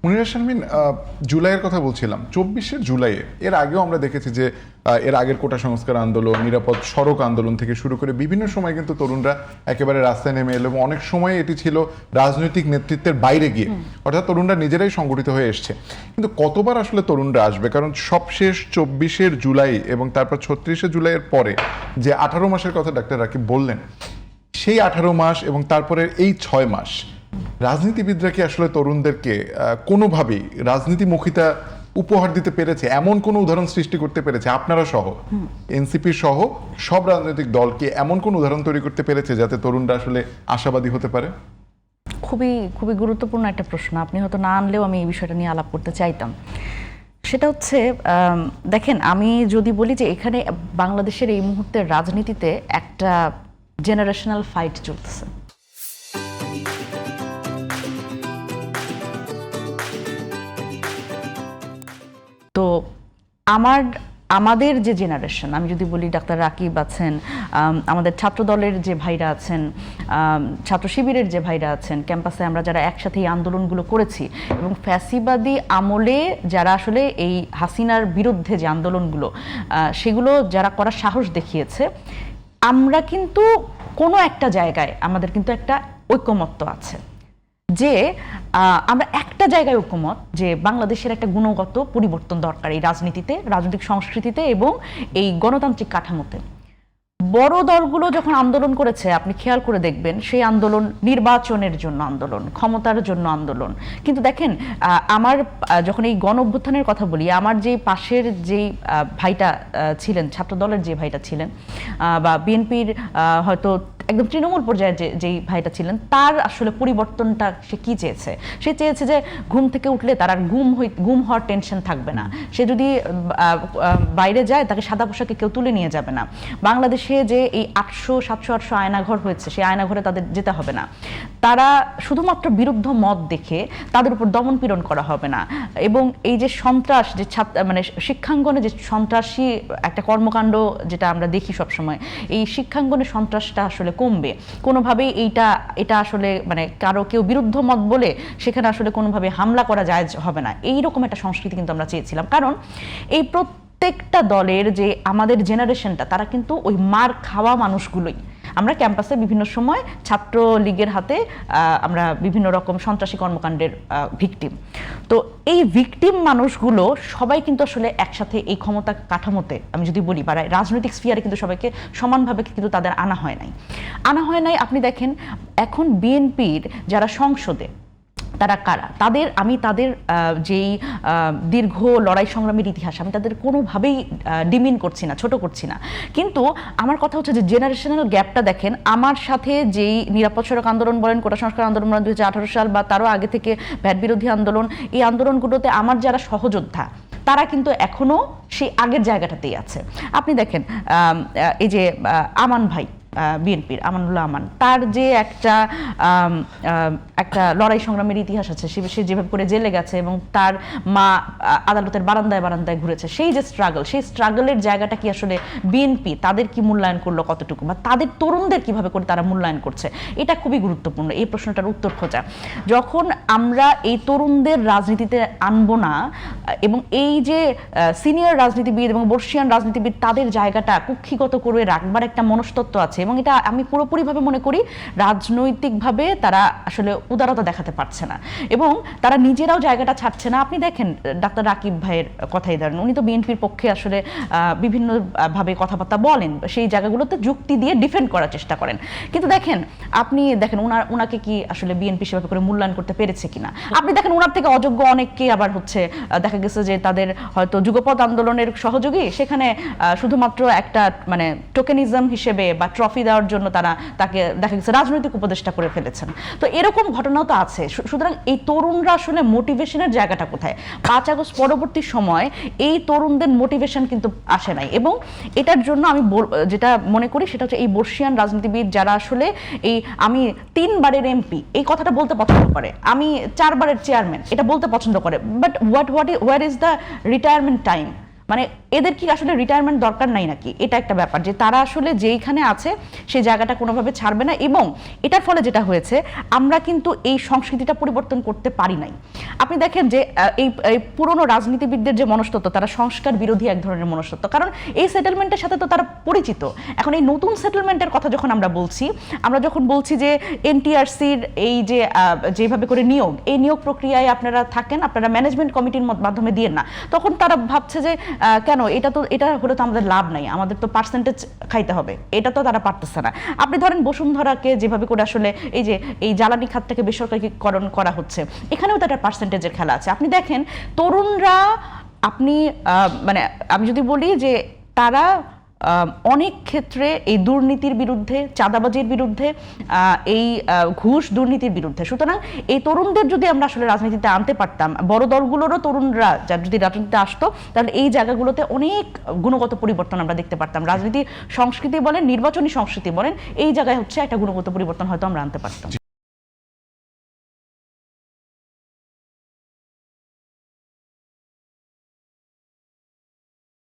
মুনিরা শারমিন, জুলাইয়ের কথা বলছিলাম, 24শে জুলাইয়ে এর আগেও আমরা দেখেছি যে এর আগের কোটা সংস্কার আন্দোলন, নিরাপদ সড়ক আন্দোলন থেকে শুরু করে বিভিন্ন সময় কিন্তু তরুণরা একেবারে রাস্তায় নেমে এলো এবং অনেক সময় এটি ছিল রাজনৈতিক নেতৃত্বের বাইরে গিয়ে, অর্থাৎ তরুণরা নিজেরাই সংগঠিত হয়ে এসছে। কিন্তু কতবার আসলে তরুণরা আসবে? কারণ সবশেষ 24শে জুলাই এবং তারপর 36শে জুলাইয়ের পরে যে 18 মাসের কথা ডাক্তার রাকিব বললেন, সেই 18 মাস এবং তারপরে এই 6 মাস রাজনীতিবিদরা কি আসলে তরুণদেরকে কোনোভাবেই রাজনীতিমুখিতা উপহার দিতে পেরেছে? এমন কোনো উদাহরণ সৃষ্টি করতে পেরেছে আপনারা সহ, এনসিপি সহ সব রাজনৈতিক দলকে এমন কোন উদাহরণ তৈরি করতে পেরেছে যাতে তরুণরা আসলে আশাবাদী হতে পারে? খুবই খুবই গুরুত্বপূর্ণ একটা প্রশ্ন। আপনি হয়তো না আনলেও আমি এই বিষয়টা নিয়ে আলাপ করতে চাইতাম। সেটা হচ্ছে, দেখেন, আমি যদি বলি যে এখানে বাংলাদেশের এই মুহূর্তের রাজনীতিতে একটা জেনারেশনাল ফাইট চলতেছে। তো আমাদের যে জেনারেশন, আমি যদি বলি ডাক্তার রাকিব আছেন, আমাদের ছাত্র দলের যে ভাইরা আছেন, ছাত্র শিবিরের যে ভাইরা আছেন, ক্যাম্পাসে আমরা যারা একসাথে এই আন্দোলনগুলো করেছি এবং ফ্যাসিবাদী আমলে যারা আসলে এই হাসিনার বিরুদ্ধে যে আন্দোলনগুলো সেগুলো যারা করার সাহস দেখিয়েছে, আমরা কিন্তু কোনো একটা জায়গায় আমাদের কিন্তু একটা ঐকমত্য আছে যে আমরা একটা জায়গায় ঐকমত যে বাংলাদেশের একটা গুণগত পরিবর্তন দরকার এই রাজনীতিতে, রাজনৈতিক সংস্কৃতিতে এবং এই গণতান্ত্রিক কাঠামোতে। বড় দলগুলো যখন আন্দোলন করেছে, আপনি খেয়াল করে দেখবেন সেই আন্দোলন নির্বাচনের জন্য আন্দোলন, ক্ষমতার জন্য আন্দোলন। কিন্তু দেখেন, আমার যখন এই গণ অভ্যুত্থানের কথা বলি, আমার যে পাশের যেই ভাইটা ছিলেন, ছাত্র দলের যে ভাইটা ছিলেন বা বিএনপির হয়তো একদম তৃণমূল পর্যায়ে যেই ভাইটা ছিলেন, তার আসলে পরিবর্তনটা সে কি চেয়েছে? সে চেয়েছে যে ঘুম থেকে উঠলে তার আর গুম হওয়ার টেনশন থাকবে না, সে যদি বাইরে যায় তাকে সাদা পোশাকে কেউ তুলে নিয়ে যাবে না, বাংলাদেশে যে এই 800, 700, 800 আয়নাঘর হয়েছে সেই আয়নাঘরে তাদের যেতে হবে না, তারা শুধুমাত্র বিরুদ্ধ মত দেখে তাদের উপর দমন পীড়ন করা হবে না, এবং এই যে সন্ত্রাস, যে মানে শিক্ষাঙ্গনে যে সন্ত্রাসী একটা কর্মকাণ্ড যেটা আমরা দেখি সবসময়, এই শিক্ষাঙ্গনে সন্ত্রাসটা আসলে কমবে কোনোভাবেই। এটা আসলে মানে কারো কেউ বিরুদ্ধ মত বলে সেখানে আসলে কোনোভাবে হামলা করা যায় হবে না, এইরকম একটা সংস্কৃতি কিন্তু আমরা চেয়েছিলাম। কারণ এই প্রত্যেকটা দলের যে আমাদের জেনারেশনটা, তারা কিন্তু ওই মার খাওয়া মানুষগুলোই। আমরা ক্যাম্পাসে বিভিন্ন সময় ছাত্র লীগের হাতে আমরা বিভিন্ন রকম সন্ত্রাসী কর্মকাণ্ডের ভিকটিম। তো এই ভিকটিম মানুষগুলো সবাই কিন্তু আসলে একসাথে এই ক্ষমতা কাঠামোতে, আমি যদি বলি বা রাজনৈতিক স্ফিয়ারে কিন্তু সবাইকে সমানভাবে কিন্তু তাদের আনা হয় নাই। আপনি দেখেন এখন বিএনপির যারা সংসদে, তারা কারা? আমি তাদের যেই দীর্ঘ লড়াই সংগ্রামের ইতিহাস, আমি তাদের কোনোভাবেই ডিমিন করছি না, ছোট করছি না। কিন্তু আমার কথা হচ্ছে যে জেনারেশনাল গ্যাপটা দেখেন। আমার সাথে যেই নিরাপদ সড়ক আন্দোলন বলেন, কোটা সংস্কার আন্দোলন বলেন 2018 সাল বা তারও আগে থেকে ভ্যাট বিরোধী আন্দোলন, এই আন্দোলনগুলোতে আমার যারা সহযোদ্ধা, তারা কিন্তু এখনো সেই আগের জায়গাটাতেই আছে। আপনি দেখেন এই যে আমান ভাই, বিএনপির আমানুল্লাহ আমান, তার যে একটা লড়াই সংগ্রামের ইতিহাস আছে, সে যেভাবে করে জেলে গেছে এবং তার মা আদালতের বারান্দায় বারান্দায় ঘুরেছে, সেই যে সেই স্ট্রাগলের জায়গাটা কি আসলে বিএনপি তাদের কি মূল্যায়ন করলো কতটুকু, বা তাদের তরুণদের কিভাবে করে তারা মূল্যায়ন করছে, এটা খুবই গুরুত্বপূর্ণ। এই প্রশ্নটার উত্তর খোঁজা, যখন আমরা এই তরুণদের রাজনীতিতে আনবো না এবং এই যে সিনিয়র রাজনীতিবিদ এবং বর্ষিয়ান রাজনীতিবিদ তাদের জায়গাটা কুক্ষিগত করে রাখবার একটা মনস্তত্ত্ব আছে, এবং এটা আমি পুরোপুরিভাবে মনে করি রাজনৈতিকভাবে তারা আসলে উদারতা দেখাতে পারছে না এবং তারা নিজেরাও জায়গাটা ছাড়ছে না। আপনি দেখেন ডাক্তার রাকিব ভাইয়ের কথাই ধরেন, উনি তো বিএনপির পক্ষে আসলে বিভিন্নভাবে কথাবার্তা বলেন, সেই জায়গাগুলোতে যুক্তি দিয়ে ডিফেন্ড করার চেষ্টা করেন। কিন্তু আপনি দেখেন ওনাকে কি আসলে বিএনপি সেভাবে করে মূল্যায়ন করতে পেরেছে কিনা? আপনি দেখেন ওনার থেকে অযোগ্য অনেককে আবার দেখা গেছে যে তাদের হয়তো যুগপৎ আন্দোলনের সহযোগী, সেখানে শুধুমাত্র একটা মানে টোকেনিজম হিসেবে বা ট্রফি দেওয়ার জন্য তাকে দেখা গেছে রাজনৈতিক উপদেষ্টা করে ফেলেছেন। তো এরকম ঘটনাও তো আছে। সুতরাং এই তরুণরা আসলে মোটিভেশনের জায়গাটা কোথায়? 5 আগস্ট পরবর্তী সময় এই তরুণদের মোটিভেশন কিন্তু আসে নাই, এবং এটার জন্য আমি যেটা মনে করি সেটা হচ্ছে এই বর্ষিয়ান রাজনীতিবিদ যারা আসলে আমি 3 বারের এমপি এই কথাটা বলতে পছন্দ করে, আমি 4 বারের চেয়ারম্যান এটা বলতে পছন্দ করে, but where is the retirement time? মানে এদের কি আসলে রিটায়ারমেন্ট দরকার নাই নাকি? এটা একটা ব্যাপার, যে তারা আসলে যেইখানে আছে সেই জায়গাটা কোনোভাবে ছাড়বে না। এবং এটার ফলে যেটা হয়েছে, আমরা কিন্তু এই সংস্কৃতিটা পরিবর্তন করতে পারি নাই। আপনি দেখেন যে এই পুরনো রাজনীতিবিদদের যে মনস্তত্ত্ব, তারা সংস্কার বিরোধী এক ধরনের মনস্তত্ত্ব, কারণ এই সেটেলমেন্টের সাথে তো তারা পরিচিত। এখন এই নতুন সেটেলমেন্টের কথা যখন আমরা বলছি, আমরা যখন বলছি যে এনটিআরসির এই যে যেভাবে করে নিয়োগ, এই নিয়োগ প্রক্রিয়ায় আপনারা থাকেন, আপনারা ম্যানেজমেন্ট কমিটির মাধ্যমে দিয়ে না, তখন তারা ভাবছে যে কেন এটা হলে তো আমাদের লাভ নাই, আমাদের তো পার্সেন্টেজ খাইতে হবে, এটা তো তারা পারতেছে না। আপনি ধরেন বসুন্ধরাকে যেভাবে করে আসলে এই জ্বালানি খাতটাকে বেসরকারীকরণ করা হচ্ছে, এখানেও তো একটা পার্সেন্টেজের খেলা আছে। আপনি দেখেন তরুণরা, আপনি মানে আমি যদি বলি যে তারা অনেক ক্ষেত্রে এই দুর্নীতির বিরুদ্ধে, চাঁদাবাজির বিরুদ্ধে, এই ঘুষ দুর্নীতির বিরুদ্ধে। সুতরাং এই তরুণদের যদি আমরা আসলে রাজনীতিতে আনতে পারতাম, বড় দলগুলোরও তরুণরা যদি রাজনীতিতে আসতো, তাহলে এই জায়গাগুলোতে অনেক গুণগত পরিবর্তন আমরা দেখতে পারতাম। রাজনীতি সংস্কৃতি বলেন, নির্বাচনী সংস্কৃতি বলেন, এই জায়গায় হচ্ছে একটা গুণগত পরিবর্তন হয়তো আমরা আনতে পারতাম।